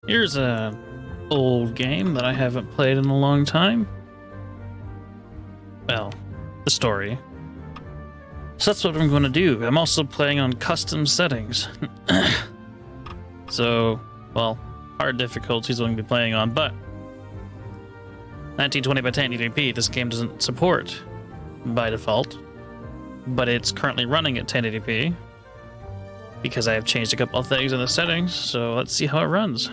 Here's a old game that I haven't played in a long time. Well, the story. So that's what I'm going to do. I'm also playing on custom settings. So, well, hard difficulties I'm going to be playing on, but 1920 by 1080p this game doesn't support by default, but it's currently running at 1080p because I have changed a couple of things in the settings, so let's see how it runs.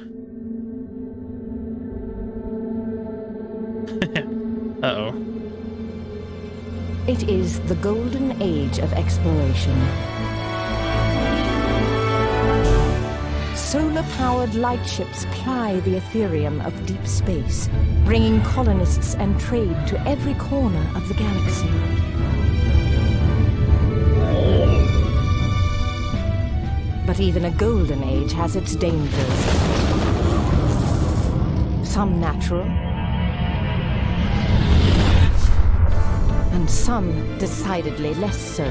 Uh-oh. It is the golden age of exploration. Solar-powered lightships ply the ethereum of deep space, bringing colonists and trade to every corner of the galaxy. But even a golden age has its dangers. Some natural, and some decidedly less so.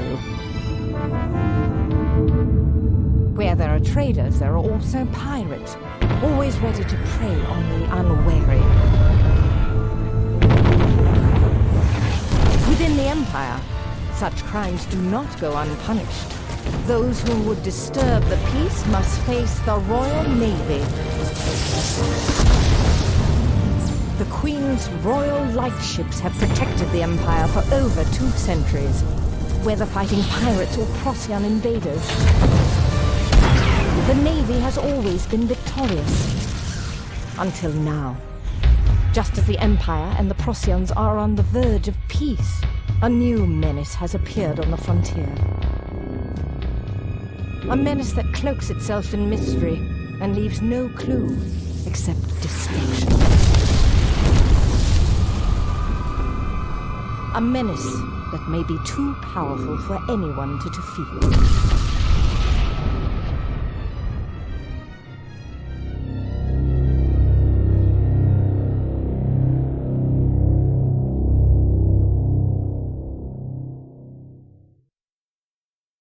Where there are traders, there are also pirates, always ready to prey on the unwary. Within the Empire, such crimes do not go unpunished. Those who would disturb the peace must face the Royal Navy. The Queen's Royal Lightships have protected the Empire for over 2 centuries, whether fighting pirates or Procyon invaders. The Navy has always been victorious. Until now. Just as the Empire and the Procyons are on the verge of peace, a new menace has appeared on the frontier. A menace that cloaks itself in mystery and leaves no clue except destruction. A menace that may be too powerful for anyone to defeat.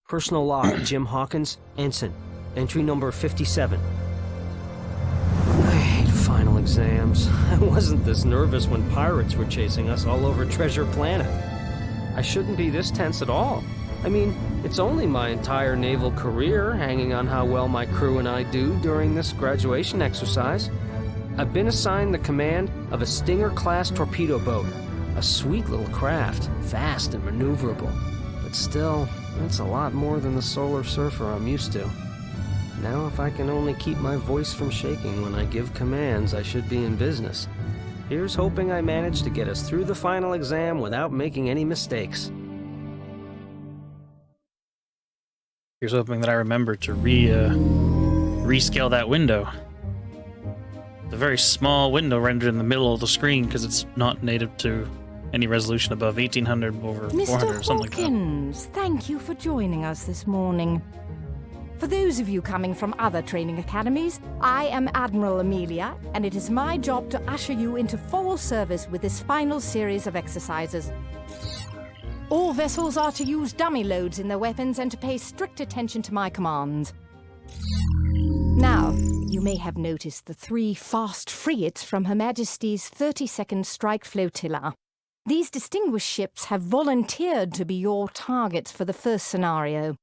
Personal log, Jim Hawkins, Ensign. Entry number 57. I hate final exams. I wasn't this nervous when pirates were chasing us all over Treasure Planet. I shouldn't be this tense at all. I mean, it's only my entire naval career hanging on how well my crew and I do during this graduation exercise. I've been assigned the command of a Stinger-class torpedo boat. A sweet little craft, fast and maneuverable. But still, that's a lot more than the Solar Surfer I'm used to. Now if I can only keep my voice from shaking when I give commands, I should be in business. Here's hoping I manage to get us through the final exam without making any mistakes. Here's hoping that I remember to rescale that window. It's a very small window rendered in the middle of the screen because it's not native to any resolution above 1800 over 400 or something like that. Mr. Hawkins, thank you for joining us this morning. For those of you coming from other training academies, I am Admiral Amelia, and it is my job to usher you into full service with this final series of exercises. All vessels are to use dummy loads in their weapons and to pay strict attention to my commands. Now, you may have noticed the 3 fast frigates from Her Majesty's 32nd Strike Flotilla. These distinguished ships have volunteered to be your targets for the first scenario.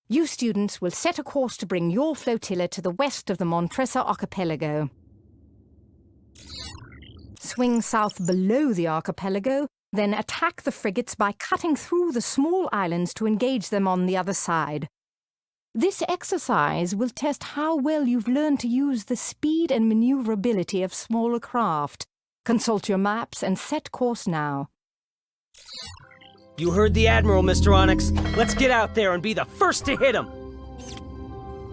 You students will set a course to bring your flotilla to the west of the Montresor Archipelago. Swing south below the archipelago, then attack the frigates by cutting through the small islands to engage them on the other side. This exercise will test how well you've learned to use the speed and maneuverability of smaller craft. Consult your maps and set course now. You heard the Admiral, Mr. Onyx. Let's get out there and be the first to hit him!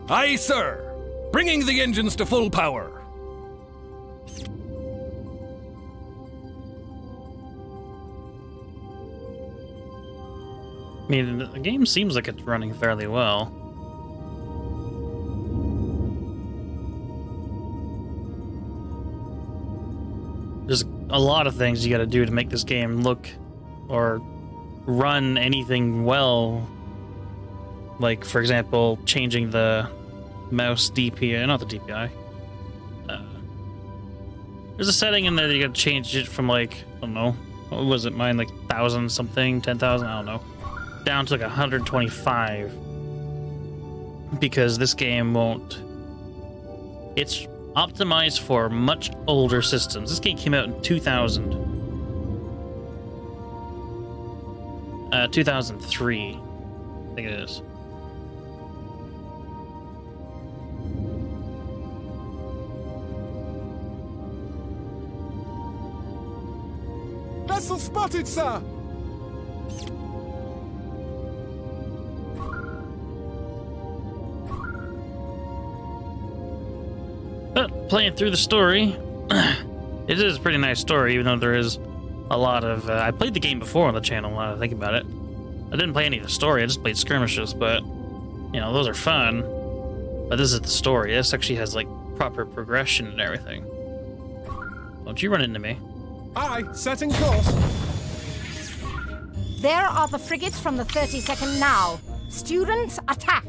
Aye, sir! Bringing the engines to full power! I mean, the game seems like it's running fairly well. There's a lot of things you gotta do to make this game look or run anything well. Like, for example, changing the mouse DPI, not the DPI, There's a setting in there that you gotta change it from like, I don't know, what was it, mine, like 1,000 something, 10,000, I don't know, down to like 125. Because this game won't... It's optimized for much older systems. This game came out in 2000. 2003, I think it is. Vessel spotted, sir! But playing through the story, it is a pretty nice story, even though there is a lot of... I played the game before on the channel, now that I think about it. I didn't play any of the story, I just played skirmishes, but, you know, those are fun. But this is the story. This actually has, like, proper progression and everything. Don't you run into me. Aye, setting course. There are the frigates from the 32nd now. Students, attack!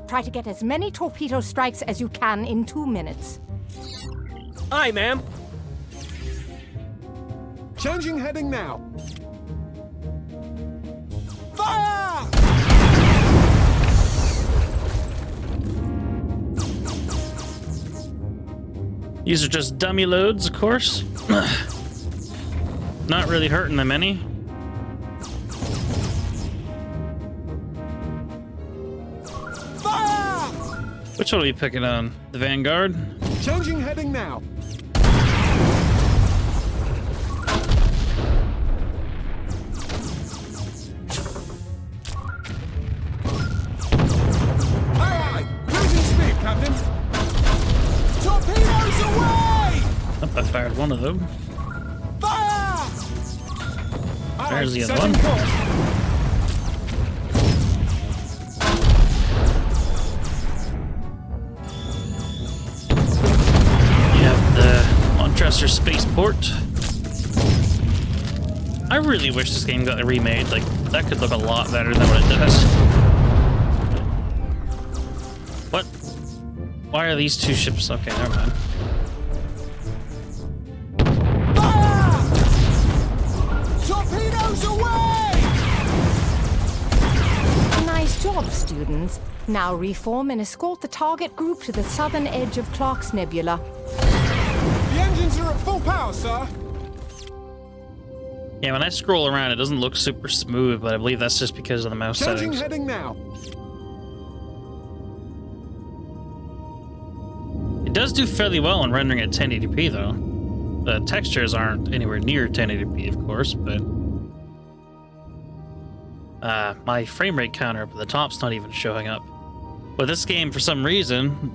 Try to get as many torpedo strikes as you can in 2 minutes. Aye, ma'am. Changing heading now. Fire! These are just dummy loads, of course. Not really hurting them any. Fire! Which one are we picking on? The Vanguard? Changing heading now. Aye, aye. Cruising speed, Captain. Torpedoes away! Oh, I fired one of them. Fire! Aye, There's the other setting one. course. You have the Montresor Spaceport. I really wish this game got remade. Like, that could look a lot better than what it does. What? Why are these two ships? Okay, never mind. Fire! Torpedoes away! Nice job, students. Now reform and escort the target group to the southern edge of Clark's Nebula. The engines are at full power, sir. Yeah, when I scroll around, it doesn't look super smooth, but I believe that's just because of the mouse Changing settings. heading now. It does do fairly well in rendering at 1080p, though. The textures aren't anywhere near 1080p, of course, but... my frame rate counter up at the top's not even showing up. But this game, for some reason,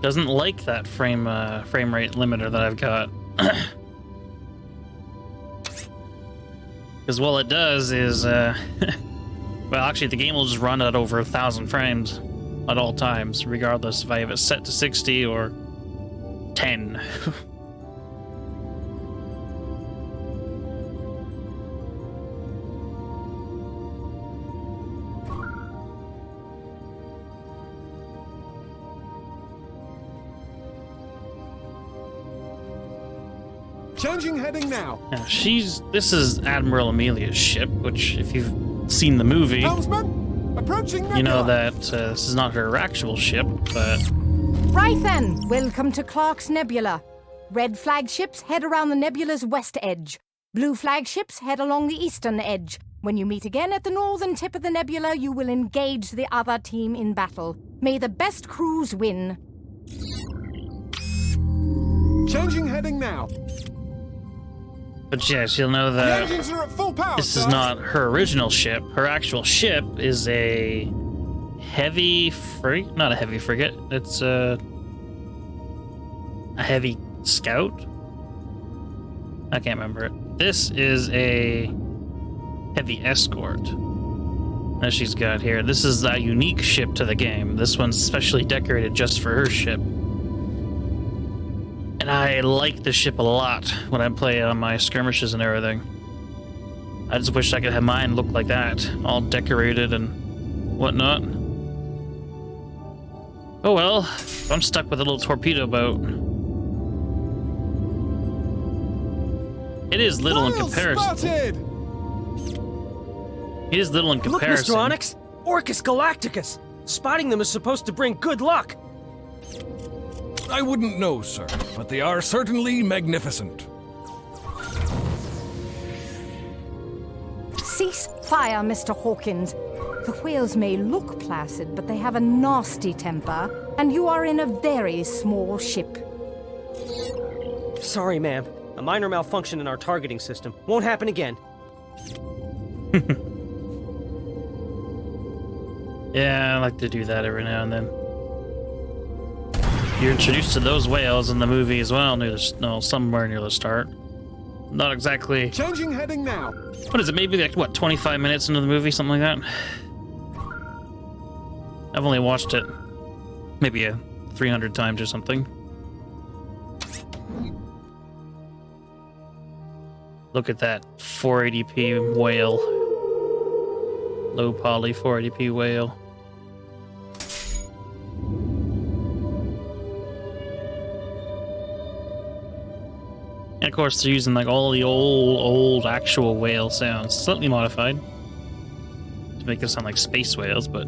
doesn't like that frame rate limiter that I've got. Because what it does is, well, actually, the game will just run at over 1,000 frames at all times, regardless if I have it set to 60 or 10. Changing heading now. Now, this is Admiral Amelia's ship, which, if you've seen the movie, Helmsman, approaching Nebula. you know that this is not her actual ship, but Right then, welcome to Clark's Nebula. Red flagships head around the nebula's west edge. Blue flagships head along the eastern edge. When you meet again at the northern tip of the nebula, you will engage the other team in battle. May the best crews win. Changing heading now. But yes, you'll know The that engines are at full power, this sir. is not her original ship. Her actual ship is a heavy frigate. Not a heavy frigate. It's a heavy scout. I can't remember it. This is a heavy escort that she's got here. This is a unique ship to the game. This one's specially decorated just for her ship. And I like the ship a lot when I play on my skirmishes and everything. I just wish I could have mine look like that, all decorated and whatnot. Oh well, I'm stuck with a little torpedo boat. It is little in Whale comparison. spotted! It is little in Look, comparison. Mr. Onyx! Orcus galacticus! Spotting them is supposed to bring good luck! I wouldn't know, sir, but they are certainly magnificent. Cease fire, Mr. Hawkins. The whales may look placid, but they have a nasty temper, and you are in a very small ship. Sorry, ma'am. A minor malfunction in our targeting system. Won't happen again. Yeah, I like to do that every now and then. You're introduced to those whales in the movie as well, somewhere near the start. Not exactly. Changing heading now. What is it? Maybe like what, 25 minutes into the movie, something like that. I've only watched it maybe 300 times or something. Look at that 480p whale. Low poly 480p whale. And of course, they're using like all the old actual whale sounds, slightly modified to make it sound like space whales. But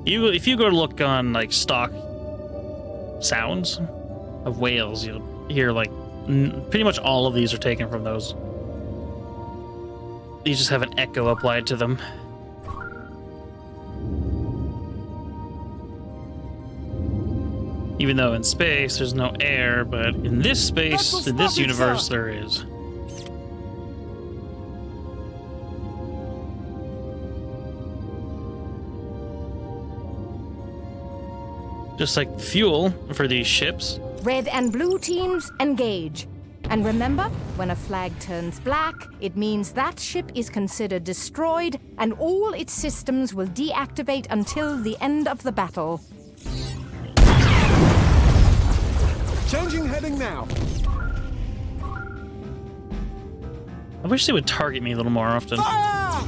if you go to look on like stock sounds of whales, you'll hear like pretty much all of these are taken from those. These just have an echo applied to them. Even though in space there's no air, but in this space, in this universe, there is. Just like fuel for these ships. Red and blue teams, engage. And remember, when a flag turns black, it means that ship is considered destroyed, and all its systems will deactivate until the end of the battle. Changing heading now. I wish they would target me a little more often. Fire!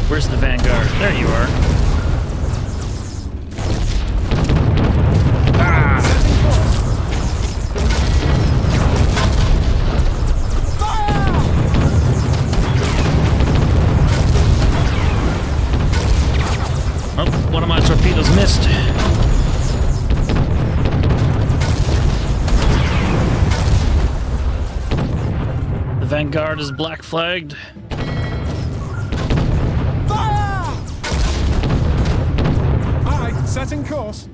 Where's the Vanguard? There you are. Ah! Oh, one of my torpedoes missed. The Vanguard is black flagged. Fire! Aye, setting course.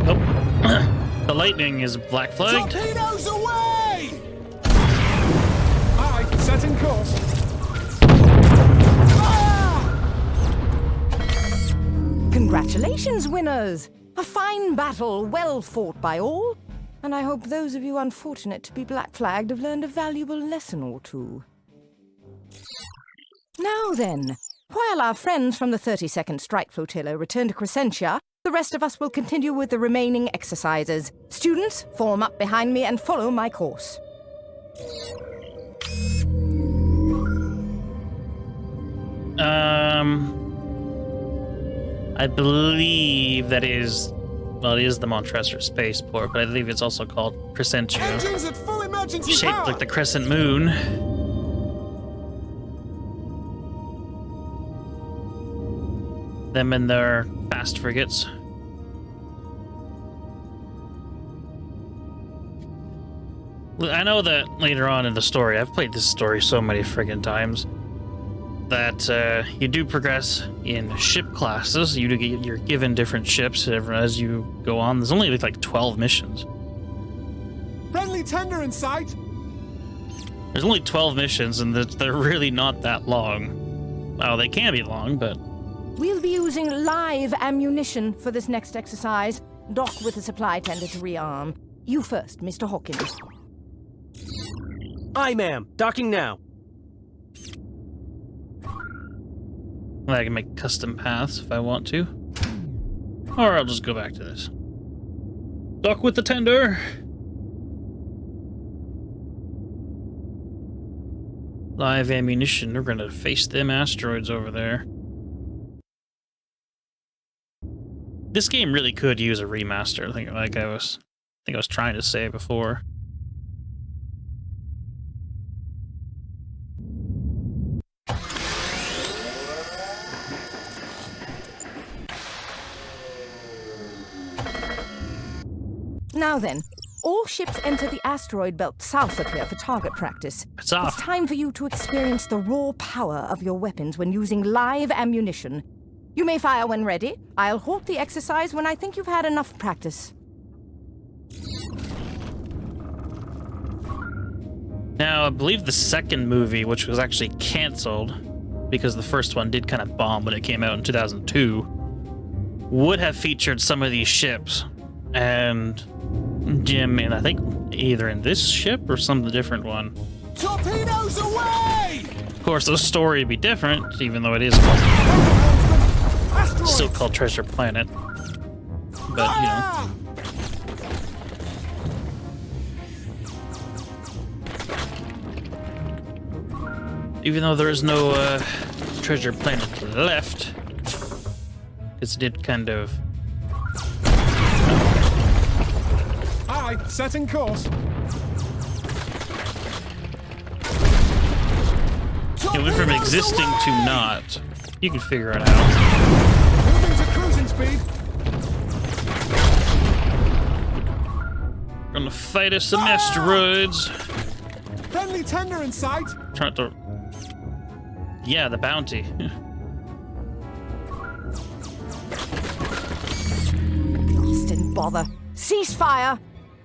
Oh, the Lightning is black flagged. Torpedoes away! Aye, setting course. Congratulations, winners! A fine battle, well fought by all. And I hope those of you unfortunate to be black-flagged have learned a valuable lesson or two. Now then, while our friends from the 32nd Strike Flotilla return to Crescentia, the rest of us will continue with the remaining exercises. Students, form up behind me and follow my course. I believe that is, well, it is the Montresor spaceport, but I believe it's also called Crescentia, Engines at full emergency shaped power. like the crescent moon. Them and their fast frigates. I know that later on in the story, I've played this story so many friggin' times, that you do progress in ship classes. You're given different ships as you go on. There's only like 12 missions. Friendly tender in sight. There's only 12 missions, and they're really not that long. Well, they can be long, but... We'll be using live ammunition for this next exercise. Dock with the supply tender to rearm. You first, Mr. Hawkins. Aye, ma'am. Docking now. I can make custom paths if I want to. Or I'll just go back to this. Dock with the tender! Live ammunition. We're gonna face them asteroids over there. This game really could use a remaster. I think I was trying to say before. Now then, all ships enter the asteroid belt south of here for target practice. It's off. It's time for you to experience the raw power of your weapons when using live ammunition. You may fire when ready. I'll halt the exercise when I think you've had enough practice. Now, I believe the second movie, which was actually canceled because the first one did kind of bomb when it came out in 2002, would have featured some of these ships. And Jim, and I think either in this ship or some different one. Torpedoes away! Of course, the story would be different, even though it is still called Treasure Planet. But, you know. Even though there is no Treasure Planet left, because it did kind of... Aye, setting course. It went from existing to not. You can figure it out. Moving to cruising speed. Gonna fight us some asteroids. Friendly tender in sight. Trying to... Yeah, the bounty. Lost in bother. Cease fire!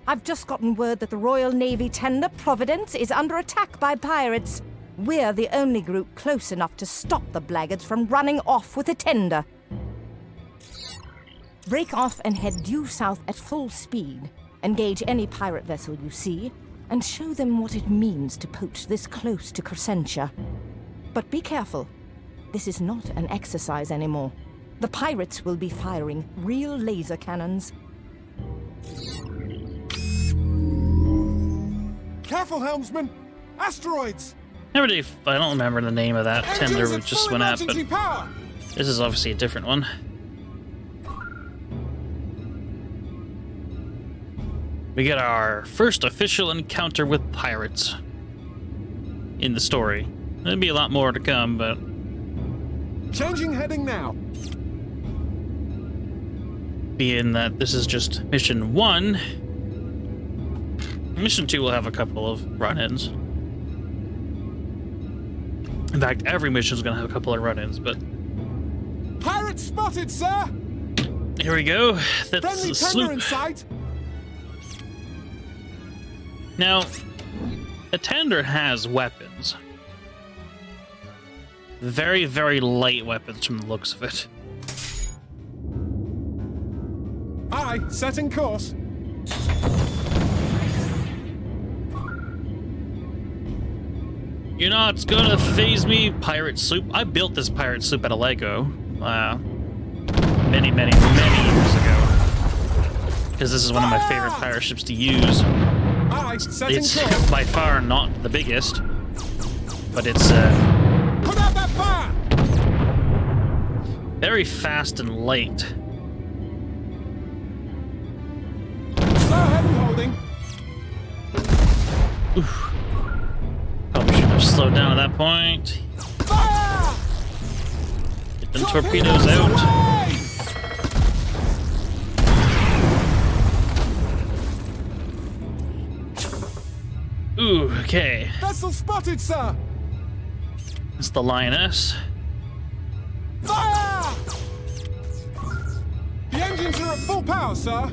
I've just gotten word that the Royal Navy tender Providence is under attack by pirates. We're the only group close enough to stop the blackguards from running off with the tender. Break off and head due south at full speed. Engage any pirate vessel you see, and show them what it means to poach this close to Crescentia. But be careful. This is not an exercise anymore. The pirates will be firing real laser cannons. Careful, helmsman. Asteroids. I don't remember the name of that tender Engines we at just full went at, but emergency power. this is obviously a different one. We get our first official encounter with pirates in the story. There'll be a lot more to come, but... Changing heading now. Being that this is just mission 1, mission 2 will have a couple of run-ins. In fact, every mission is going to have a couple of run-ins, but... Pirates spotted, sir. Here we go. That's Friendly the tender sloop. in sight. Now, a tender has weapons. Very, very light weapons from the looks of it. Aye, setting course. You're not gonna phase me, pirate sloop. I built this pirate sloop out of Lego many, many, many years ago. Because this is one of my favorite pirate ships to use. Aye, setting It's course. by far not the biggest, but it's Put out that fire. very fast and light. Slow head and holding. Oof. Probably should have slowed down at that point. Fire! Get them torpedoes out. away! Ooh, okay. Vessel spotted, sir. It's the Lioness. Fire! The engines are at full power, sir.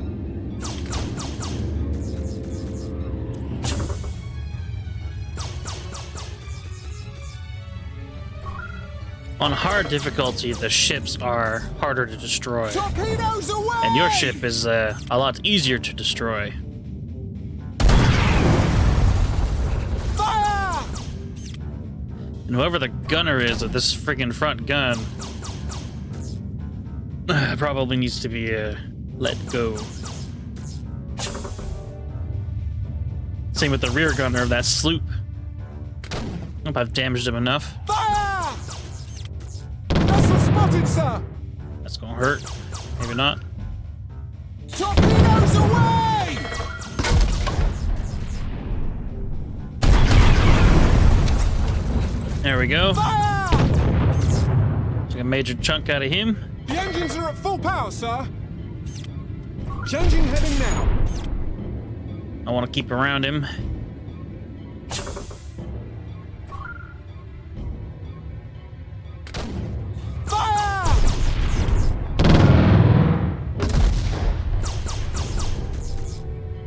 On hard difficulty, the ships are harder to destroy. Torpedoes away! And your ship is a lot easier to destroy. Fire! And whoever the gunner is of this friggin' front gun probably needs to be let go. Same with the rear gunner of that sloop. Hope I've damaged him enough. Fire! Vessel spotted, sir! That's gonna hurt. Maybe not. Torpedoes away! There we go. Fire! Took a major chunk out of him. The engines are at full power, sir. Changing heading now. I want to keep around him. Fire!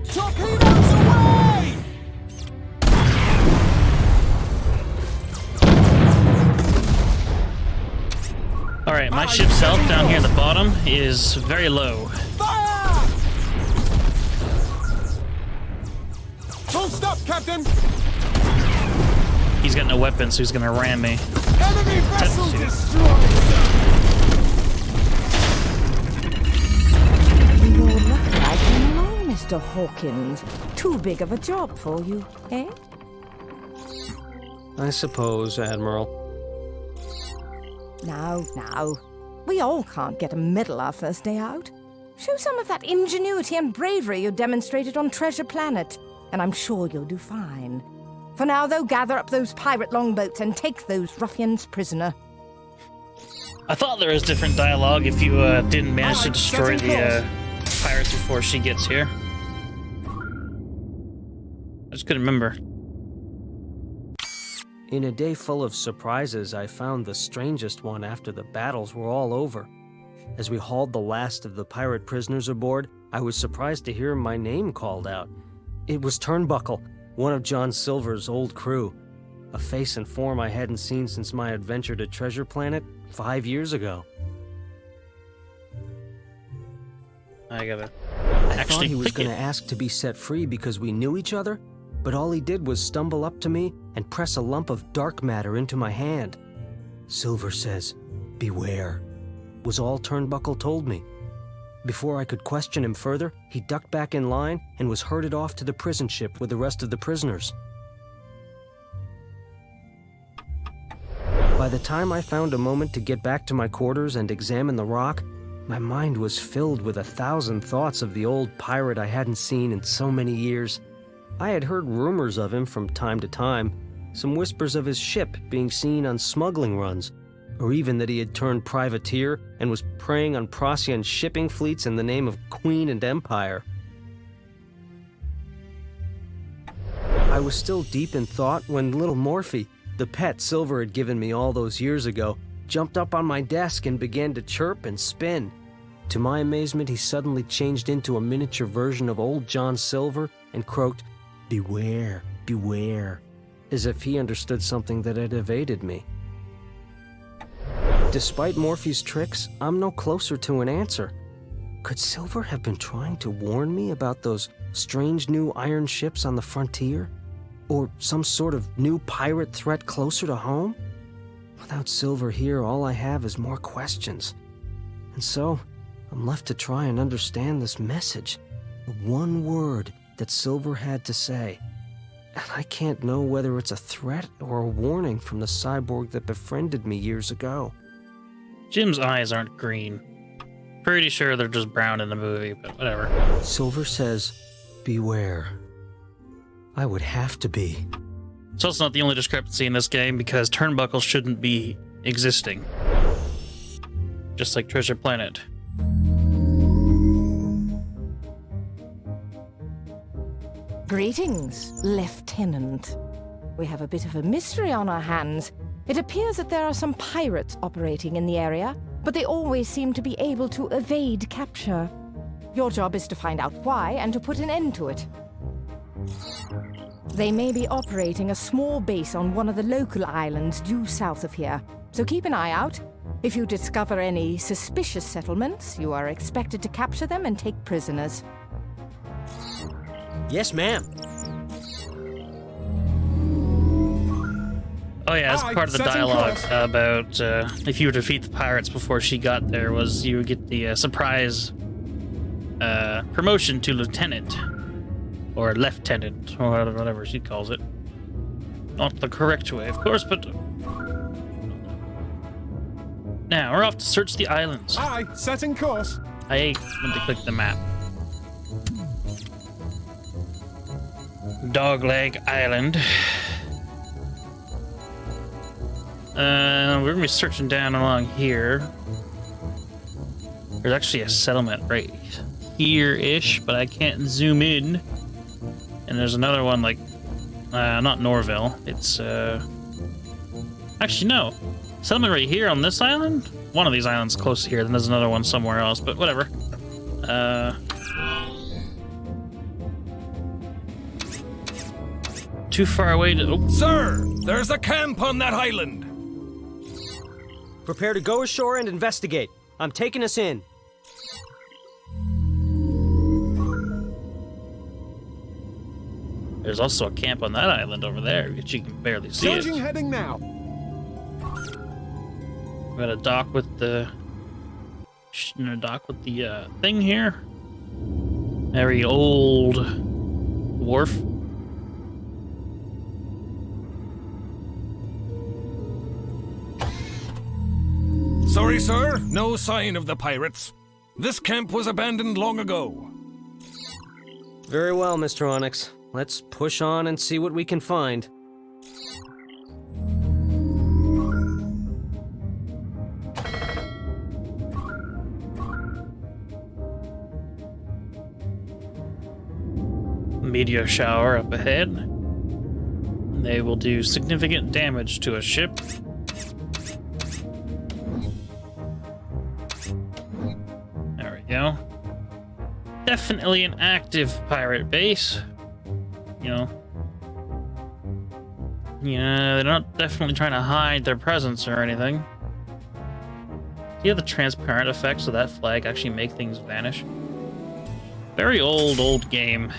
Torpedoes away! Alright, my ship's health down here at the bottom is very low. Fire! Full stop, Captain! He's got no weapons, so he's gonna ram me. Enemy vessel Touch it. destroyed, sir! You're lucky I came along, Mr. Hawkins. Too big of a job for you, eh? I suppose, Admiral. Now. We all can't get a medal our first day out. Show some of that ingenuity and bravery you demonstrated on Treasure Planet, and I'm sure you'll do fine. For now, though, gather up those pirate longboats and take those ruffians prisoner. I thought there was different dialogue if you didn't manage to destroy the pirates before she gets here. I just couldn't remember. In a day full of surprises, I found the strangest one after the battles were all over. As we hauled the last of the pirate prisoners aboard, I was surprised to hear my name called out. It was Turnbuckle, one of John Silver's old crew. A face and form I hadn't seen since my adventure to Treasure Planet 5 years ago. I gotta I thought he was click going it. to ask to be set free because we knew each other, but all he did was stumble up to me and press a lump of dark matter into my hand. Silver says, "Beware," was all Turnbuckle told me. Before I could question him further, he ducked back in line and was herded off to the prison ship with the rest of the prisoners. By the time I found a moment to get back to my quarters and examine the rock, my mind was filled with 1,000 thoughts of the old pirate I hadn't seen in so many years. I had heard rumors of him from time to time, some whispers of his ship being seen on smuggling runs, or even that he had turned privateer and was preying on Procyon shipping fleets in the name of Queen and Empire. I was still deep in thought when little Morphe, the pet Silver had given me all those years ago, jumped up on my desk and began to chirp and spin. To my amazement, he suddenly changed into a miniature version of old John Silver and croaked, "Beware, beware," as if he understood something that had evaded me. Despite Morphe's tricks, I'm no closer to an answer. Could Silver have been trying to warn me about those strange new iron ships on the frontier? Or some sort of new pirate threat closer to home? Without Silver here, all I have is more questions. And so, I'm left to try and understand this message, the one word that Silver had to say. And I can't know whether it's a threat or a warning from the cyborg that befriended me years ago. Jim's eyes aren't green. Pretty sure they're just brown in the movie, but whatever. Silver says, "Beware." I would have to be. It's also not the only discrepancy in this game because Turnbuckle shouldn't be existing. Just like Treasure Planet. Greetings, Lieutenant. We have a bit of a mystery on our hands. It appears that there are some pirates operating in the area, but they always seem to be able to evade capture. Your job is to find out why and to put an end to it. They may be operating a small base on one of the local islands due south of here, so keep an eye out. If you discover any suspicious settlements, you are expected to capture them and take prisoners. Yes, ma'am. Oh yeah, that's part of the setting dialogue course. about if you were to defeat the pirates before she got there was you would get the surprise promotion to lieutenant. Or lieutenant, or whatever she calls it. Not the correct way, of course, but... Now, we're off to search the islands. Aye, setting course. I meant to click the map. Dogleg Island. We're gonna be searching down along here. There's actually a settlement right here-ish, but I can't zoom in. And there's another one like, not Norville. It's actually no, settlement right here on this island. One of these islands close to here. Then there's another one somewhere else. But whatever. Too far away to. Oh. Sir, there's a camp on that island. Prepare to go ashore and investigate. I'm taking us in. There's also a camp on that island over there, which you can barely see it. Changing heading now. We got a dock with the thing here. Very old wharf. Sorry, sir, no sign of the pirates. This camp was abandoned long ago. Very well, Mr. Onyx. Let's push on and see what we can find. Meteor shower up ahead. They will do significant damage to a ship. There we go. Definitely an active pirate base. You know, they're not definitely trying to hide their presence or anything. Do you have the transparent effects of that flag actually make things vanish? Very old game.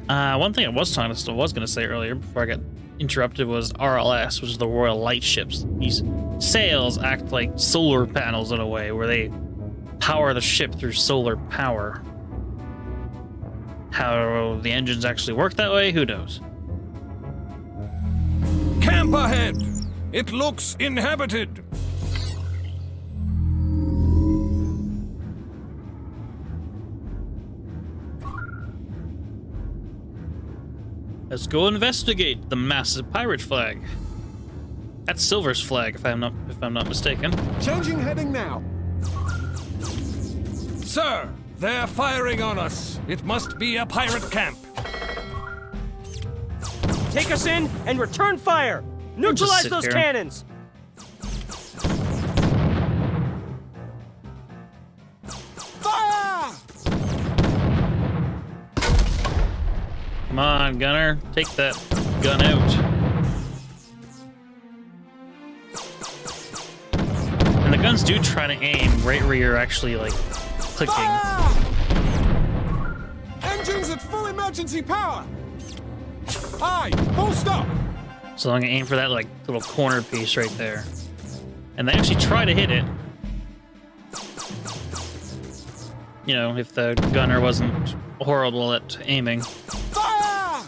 One thing I was going to say earlier before I got interrupted was RLS, which is the Royal Light Ships. These sails act like solar panels in a way, where they power the ship through solar power. How the engines actually work that way, who knows? Camp ahead! It looks inhabited! Let's go investigate the massive pirate flag. That's Silver's flag, if I'm not mistaken. Changing heading now. Sir, they're firing on us. It must be a pirate camp. Take us in and return fire! Neutralize sit those here. cannons! Fire! Come on, gunner, take that gun out. And the guns do try to aim right where you're actually, like, clicking. Fire! Engines at full emergency power. Aye, full stop. So I'm gonna aim for that, like, little corner piece right there. And they actually try to hit it. You know, if the gunner wasn't horrible at aiming. Fire!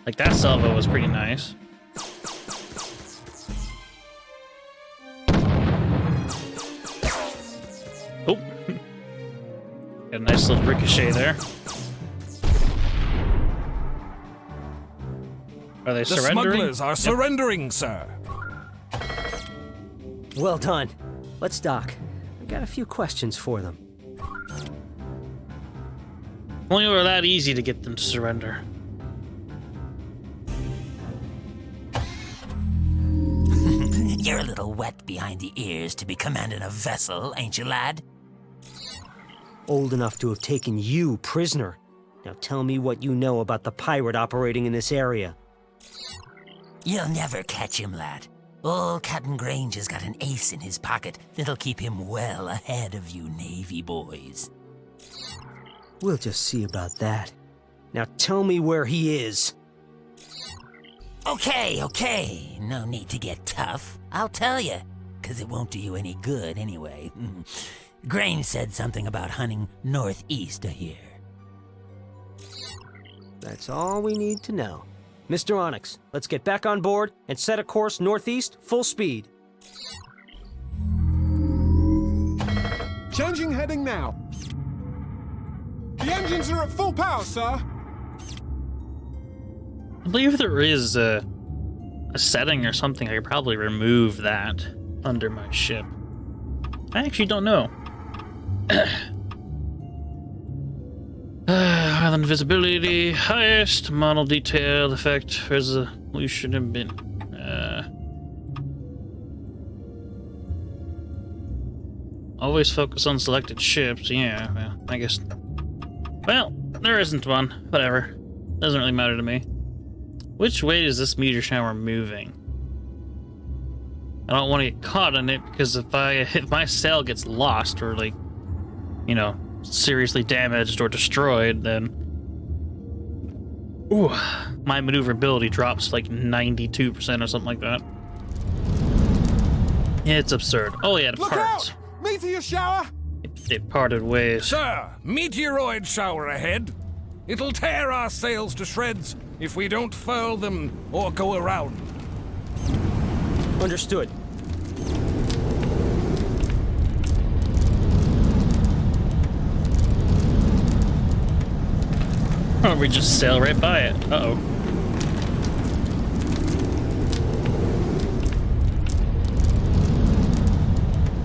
Like, that salvo was pretty nice. Oh. Got a nice little ricochet there. Are they The surrendering? smugglers are surrendering, sir. Well done. Let's dock. I got a few questions for them. If only it were that easy to get them to surrender. You're a little wet behind the ears to be commanding a vessel, ain't you, lad? Old enough to have taken you prisoner. Now tell me what you know about the pirate operating in this area. You'll never catch him, lad. Old Captain Grange has got an ace in his pocket that'll keep him well ahead of you Navy boys. We'll just see about that. Now tell me where he is. Okay. No need to get tough. I'll tell you, 'cause it won't do you any good anyway. Grange said something about hunting northeast of here. That's all we need to know. Mr. Onyx, let's get back on board and set a course northeast, full speed. Changing heading now. The engines are at full power, sir. I believe there is a setting or something. I could probably remove that under my ship. I actually don't know. Island visibility, highest, model detail, effect, resolution have been. Always focus on selected ships. Yeah, well, I guess. Well, there isn't one. Whatever. Doesn't really matter to me. Which way is this meteor shower moving? I don't want to get caught in it because if my sail gets lost or like, you know, seriously damaged or destroyed, then ooh, my maneuverability drops like 92% or something like that. Yeah, it's absurd. Oh yeah, it Look parts. out! Meteor shower! It parted ways. Sir, meteoroid shower ahead. It'll tear our sails to shreds if we don't furl them or go around. Understood. Or we just sail right by it. Uh-oh.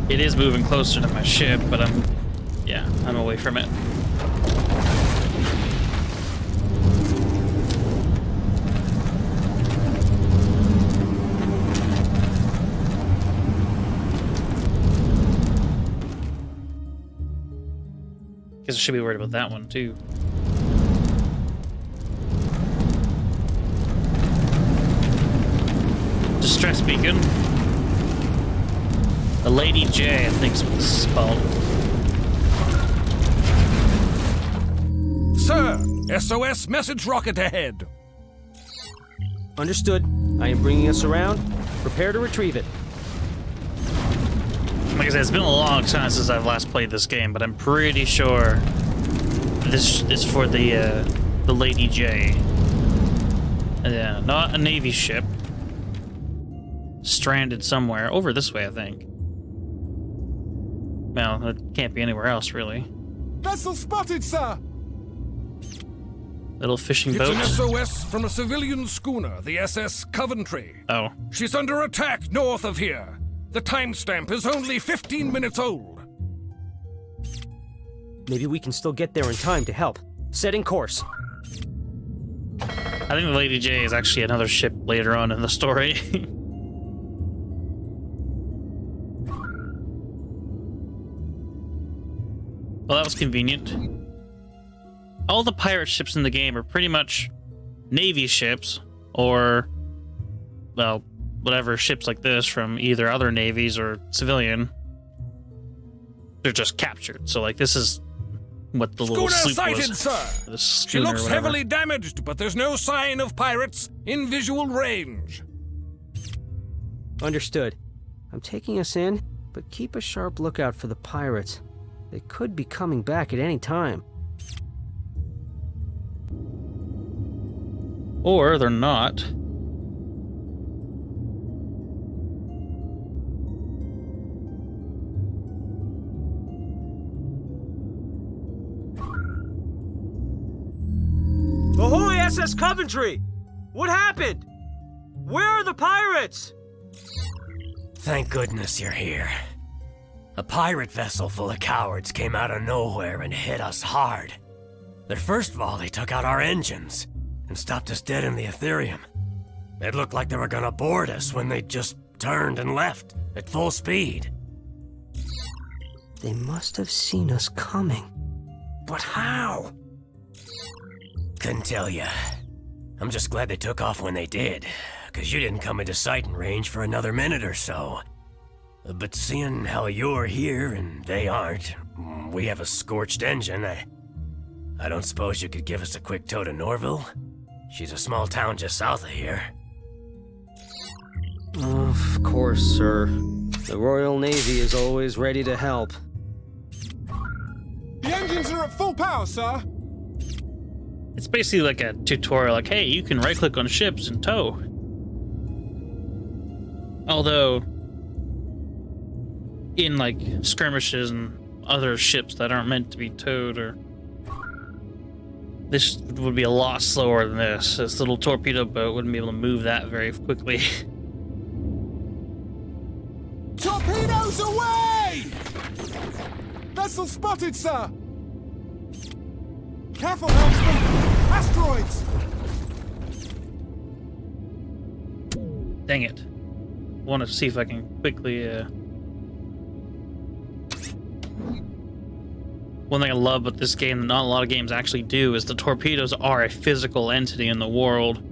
It is moving closer to my ship, but I'm away from it. Guess I should be worried about that one too. Distress beacon. The Lady J, I think is what this is called. Sir, SOS message rocket ahead. Understood. I am bringing us around. Prepare to retrieve it. Like I said, it's been a long time since I've last played this game, but I'm pretty sure this is for the Lady J. Yeah, not a Navy ship. Stranded somewhere. Over this way, I think. Well, it can't be anywhere else, really. Vessel spotted, sir! Little fishing boat. It's an SOS from a civilian schooner, the SS Coventry. Oh. She's under attack north of here. The timestamp is only 15 minutes old. Maybe we can still get there in time to help. Setting course. I think the Lady J is actually another ship later on in the story. Well, that was convenient. All the pirate ships in the game are pretty much Navy ships, or, well, whatever ships like this from either other navies or civilian. They're just captured. So, like, this is what the little Schooner sloop sighted, was. sir! The She schooner or looks whatever. heavily damaged, but there's no sign of pirates in visual range. Understood. I'm taking us in, but keep a sharp lookout for the pirates. They could be coming back at any time. Or they're not. Ahoy, SS Coventry! What happened? Where are the pirates? Thank goodness you're here. A pirate vessel full of cowards came out of nowhere and hit us hard. Their first volley took out our engines and stopped us dead in the Ethereum. It looked like they were gonna board us when they just turned and left at full speed. They must have seen us coming. But how? Couldn't tell ya. I'm just glad they took off when they did, 'cause you didn't come into sighting range for another minute or so. But seeing how you're here and they aren't, we have a scorched engine, I don't suppose you could give us a quick tow to Norville? She's a small town just south of here. Of course, sir. The Royal Navy is always ready to help. Engines are at full power, sir. It's basically like a tutorial, like, hey, you can right-click on ships and tow. Although, in, like, skirmishes and other ships that aren't meant to be towed, or... This would be a lot slower than this. This little torpedo boat wouldn't be able to move that very quickly. Torpedoes away! Vessel spotted, sir. Careful, helmsman. Asteroids! Dang it. I want to see if I can quickly, One thing I love about this game that not a lot of games actually do is the torpedoes are a physical entity in the world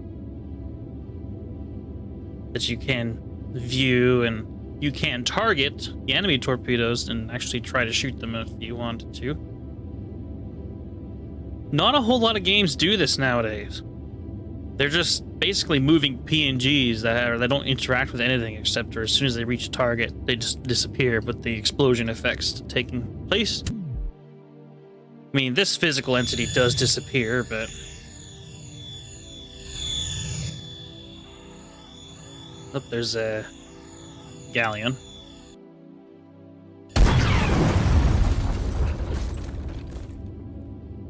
that you can view, and you can target the enemy torpedoes and actually try to shoot them if you wanted to. Not a whole lot of games do this nowadays. They're just basically moving PNGs that don't interact with anything except for as soon as they reach a target, they just disappear with the explosion effects taking place. I mean, this physical entity does disappear, but... Oh, there's a galleon.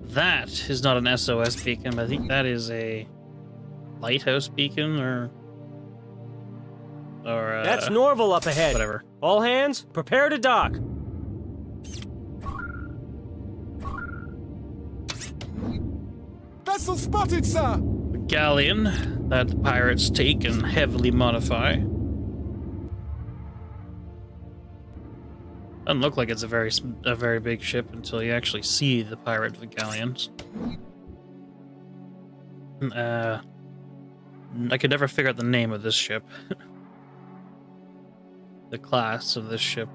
That is not an SOS beacon, but I think that is a lighthouse beacon, or That's Norval up ahead. whatever. All hands, prepare to dock. Vessel spotted, sir. The galleon that the pirates take and heavily modify. Doesn't look like it's a very big ship until you actually see the pirate galleons. I could never figure out the name of this ship. The class of this ship.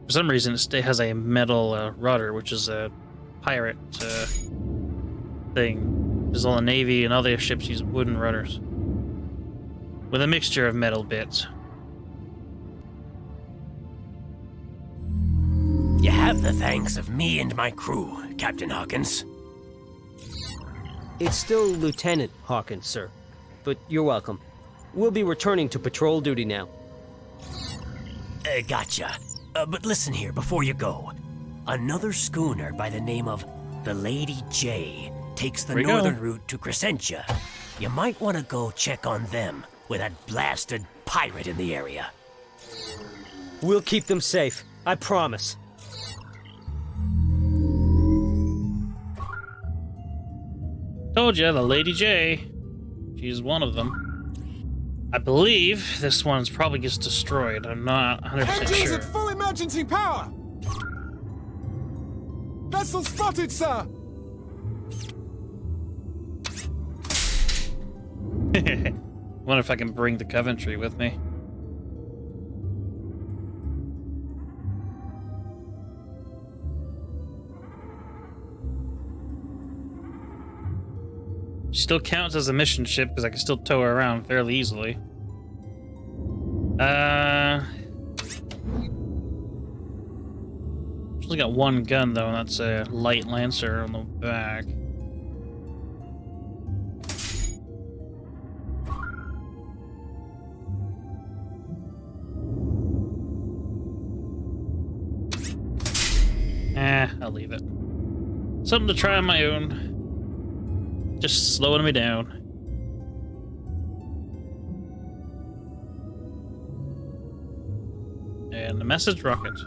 For some reason, it has a metal rudder, which is a pirate thing. Because all the Navy and other ships use wooden rudders. With a mixture of metal bits. You have the thanks of me and my crew, Captain Hawkins. It's still Lieutenant Hawkins, sir. But you're welcome. We'll be returning to patrol duty now. Gotcha. But listen here, before you go. Another schooner by the name of the Lady J takes the northern route to Crescentia. You might want to go check on them with that blasted pirate in the area. We'll keep them safe, I promise. Told you, the Lady J. She's one of them. I believe this one's probably gets destroyed. I'm not 100% Engines sure. at full emergency power. Vessel spotted, sir. Wonder if I can bring the Coventry with me. She still counts as a mission ship because I can still tow her around fairly easily. She's only got one gun though, and that's a light lancer on the back. I'll leave it. Something to try on my own. Just slowing me down. And the message rocket.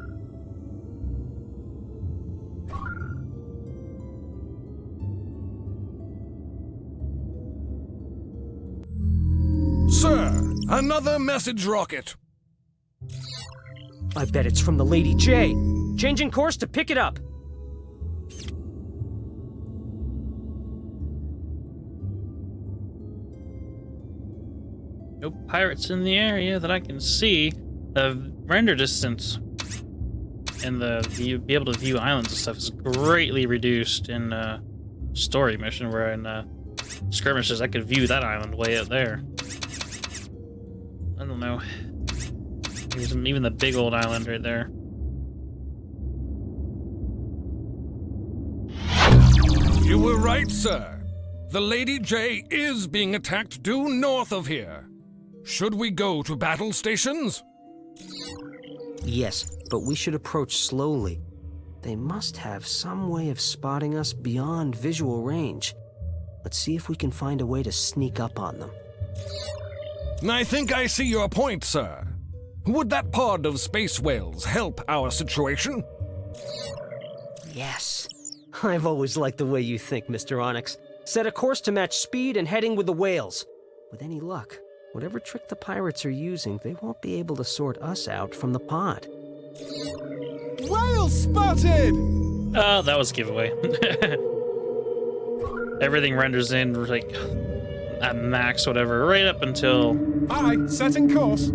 Sir, another message rocket. I bet it's from the Lady J. Changing course to pick it up. No pirates in the area that I can see. The render distance and be able to view islands and stuff is greatly reduced in story mission, where in skirmishes I could view that island way out there. I don't know. Even the big old island right there. right, sir. The Lady J is being attacked due north of here. Should we go to battle stations? Yes, but we should approach slowly. They must have some way of spotting us beyond visual range. Let's see if we can find a way to sneak up on them. I think I see your point, sir. Would that pod of space whales help our situation? Yes. I've always liked the way you think, Mr. Onyx. Set a course to match speed and heading with the whales. With any luck, whatever trick the pirates are using, they won't be able to sort us out from the pod. Whale spotted! Oh, that was a giveaway. Everything renders in like at max, whatever, right up until. Aye, setting course.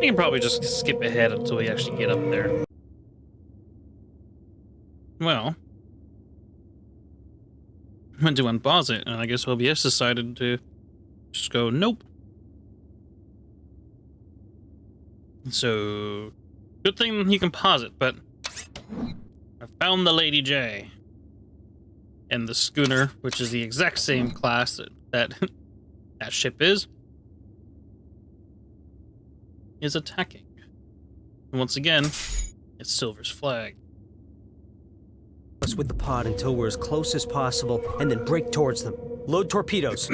You can probably just skip ahead until we actually get up there. Well, I went to unpause it, and I guess OBS decided to just go nope. So, good thing you can pause it, but I found the Lady J. And the schooner, which is the exact same class that ship is attacking. And once again, it's Silver's flag. Us with the pod until we're as close as possible, and then break towards them. Load torpedoes.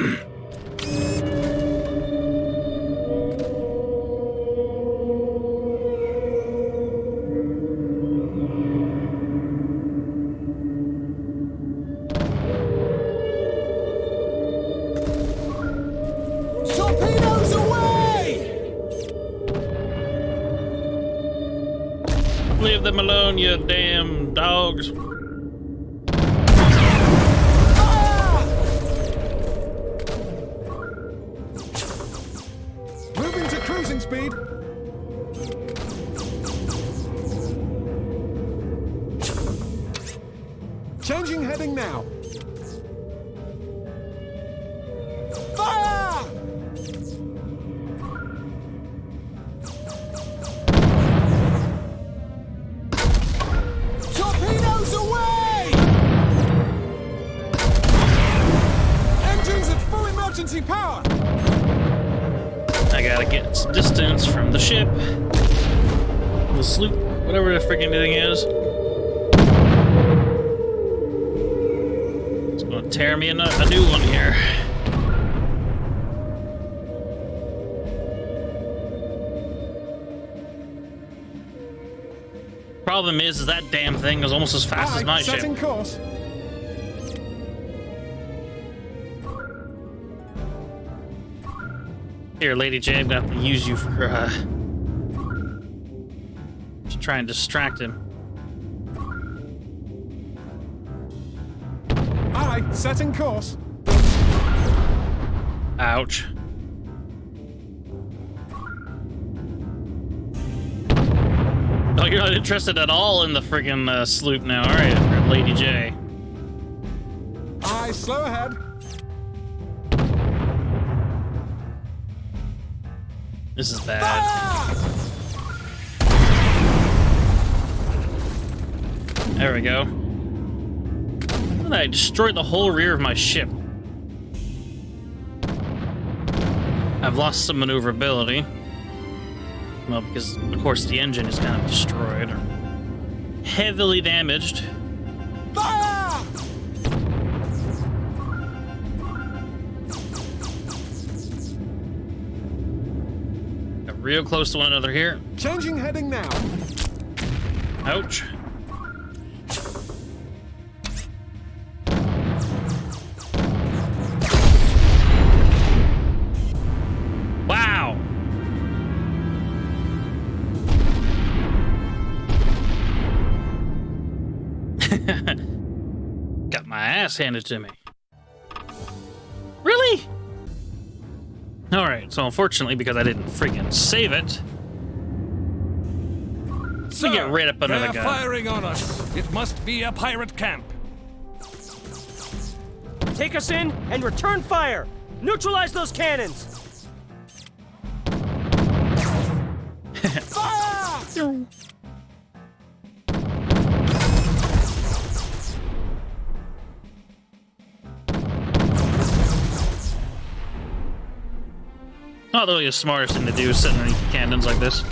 Torpedoes away! Leave them alone, you damn dogs. Moving to cruising speed. Changing heading now. Fire! Torpedoes away! Engines at full emergency power. I gotta get some distance from the ship. The sloop, whatever the freaking thing is. It's gonna tear me a new one here. Problem is that damn thing is almost as fast as my setting ship. course. Here, Lady J, I'm gonna have to use you for, to try and distract him. Aye, setting course. Ouch. Oh, you're not interested at all in the friggin' sloop now, are you, Lady J? Aye, slow ahead. This is bad. There we go. And I destroyed the whole rear of my ship. I've lost some maneuverability. Well, because, of course, the engine is kind of destroyed or heavily damaged. Fire! Got real close to one another here. Changing heading now. Ouch. Wow. Got my ass handed to me. Really? Alright, so unfortunately, because I didn't freaking save it, we get right up under the they're gun. firing on us. It must be a pirate camp. Take us in and return fire! Neutralize those cannons! Fire! Although the smartest thing to do is sit underneath cannons like this.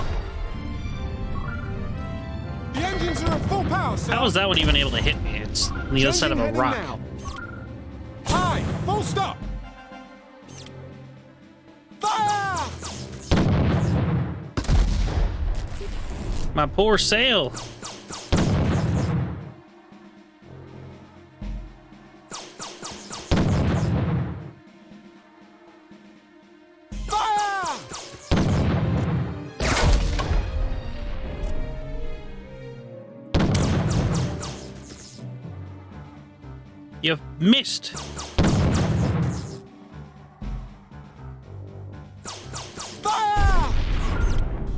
The engines are at full power, sir. How is that one even able to hit me? It's on the other side of a Changing rock. heading now. High, full stop. Fire! My poor sail. Fire! You've missed. Fire!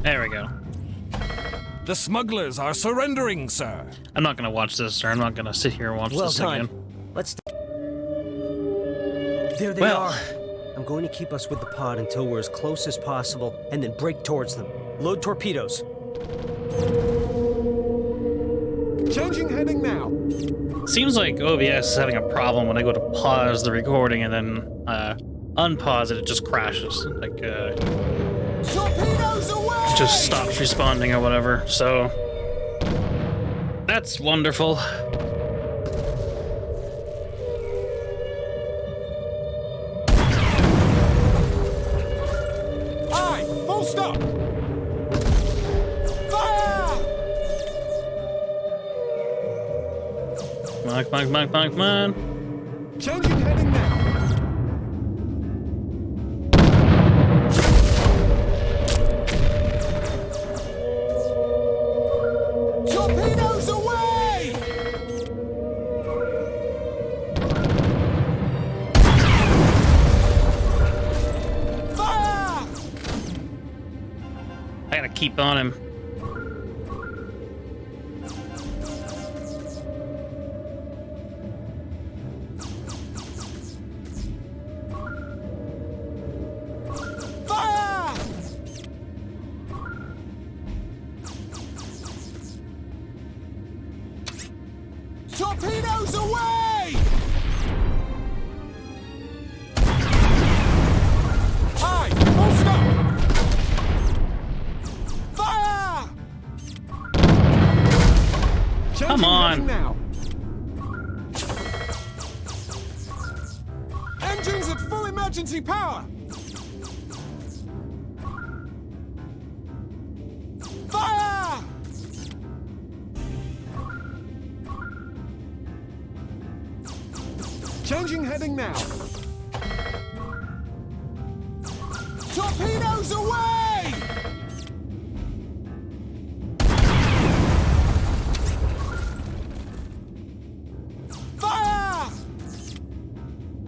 There we go. The smugglers are surrendering, sir. I'm not gonna watch this, or I'm not gonna sit here and watch Well this done. again. Let's. There they Well. are. I'm going to keep us with the pod until we're as close as possible, and then break towards them. Load torpedoes. Changing heading now. Seems like OBS is having a problem when I go to pause the recording and then unpause it, it just crashes. Like, Torpedoes away! it just stops responding or whatever. So, that's wonderful. High, full stop. Fire! Come on, come on, come on. Changing heading now. Torpedoes away! Fire! I gotta keep on him. Fire! Torpedoes away! High, full stop! Fire! Changing Come on. heading now. Engines at full emergency power! Fire! Changing heading now. Torpedoes away! Fire!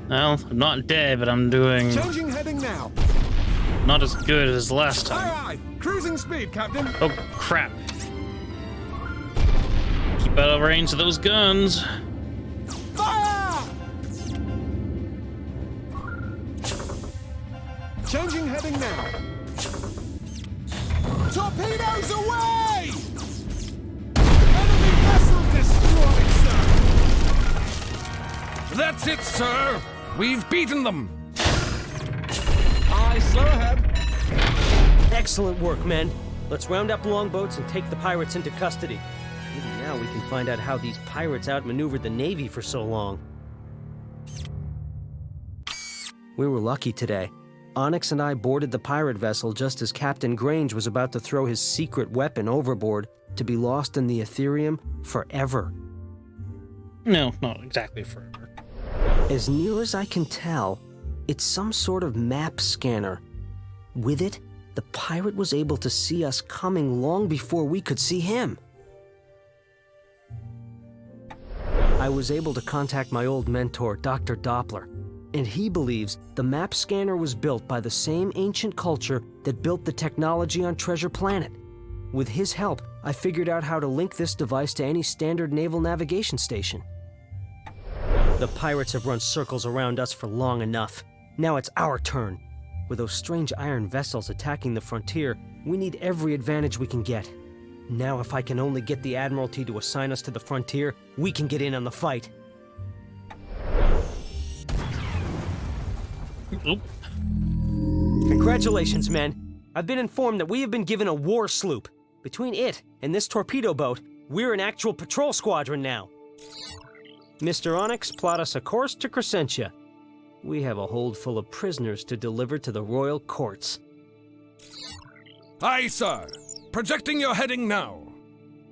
Well, I'm not dead, but I'm doing Changing heading now. not as good as last Aye, time. aye. Cruising speed, Captain. Oh, crap. Keep out of range of those guns. Fire! Changing heading now. Torpedoes away! Enemy vessel destroyed, sir! That's it, sir. We've beaten them. Aye, slow ahead. Excellent work, men. Let's round up longboats and take the pirates into custody. Maybe now we can find out how these pirates outmaneuvered the Navy for so long. We were lucky today. Onyx and I boarded the pirate vessel just as Captain Grange was about to throw his secret weapon overboard to be lost in the Ethereum forever. No, not exactly forever. As near as I can tell, it's some sort of map scanner. With it, the pirate was able to see us coming long before we could see him. I was able to contact my old mentor, Dr. Doppler, and he believes the map scanner was built by the same ancient culture that built the technology on Treasure Planet. With his help, I figured out how to link this device to any standard naval navigation station. The pirates have run circles around us for long enough. Now it's our turn. With those strange iron vessels attacking the frontier, we need every advantage we can get. Now if I can only get the Admiralty to assign us to the frontier, we can get in on the fight. Oop. Congratulations, men. I've been informed that we have been given a war sloop. Between it and this torpedo boat, we're an actual patrol squadron now. Mr. Onyx, plot us a course to Crescentia. We have a hold full of prisoners to deliver to the royal courts. Aye, sir. Projecting your heading now.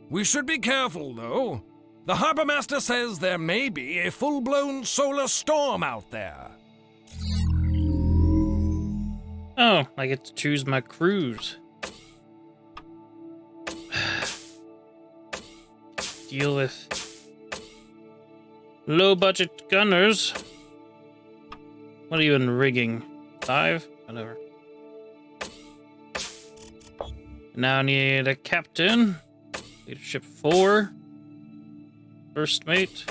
We should be careful, though. The harbor master says there may be a full-blown solar storm out there. Oh, I get to choose my cruise. Deal with low-budget gunners. What are you in rigging? 5? Whatever. Now I need a captain. Leadership 4. First mate.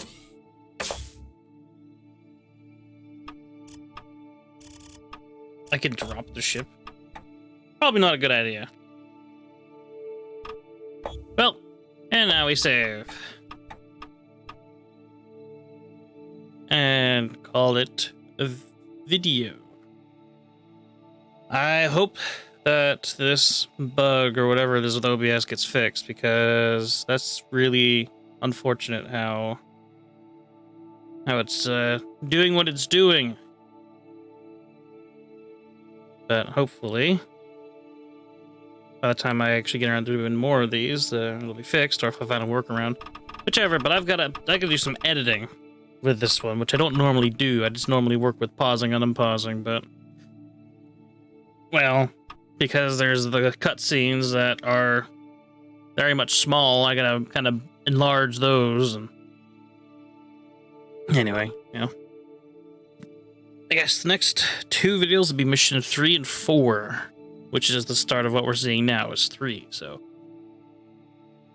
I can drop the ship. Probably not a good idea. Well, and now we save. And call it a video. I hope that this bug or whatever it is with OBS gets fixed, because that's really unfortunate how it's doing what it's doing. But hopefully, by the time I actually get around to doing more of these, it'll be fixed, or if I find a workaround, whichever. But I gotta do some editing with this one, which I don't normally do. I just normally work with pausing and unpausing, but well, because there's the cutscenes that are very much small, I gotta kind of enlarge those. And anyway, you know, I guess the next 2 videos will be mission 3 and 4, which is the start of what we're seeing now is 3. So,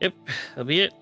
yep, that'll be it.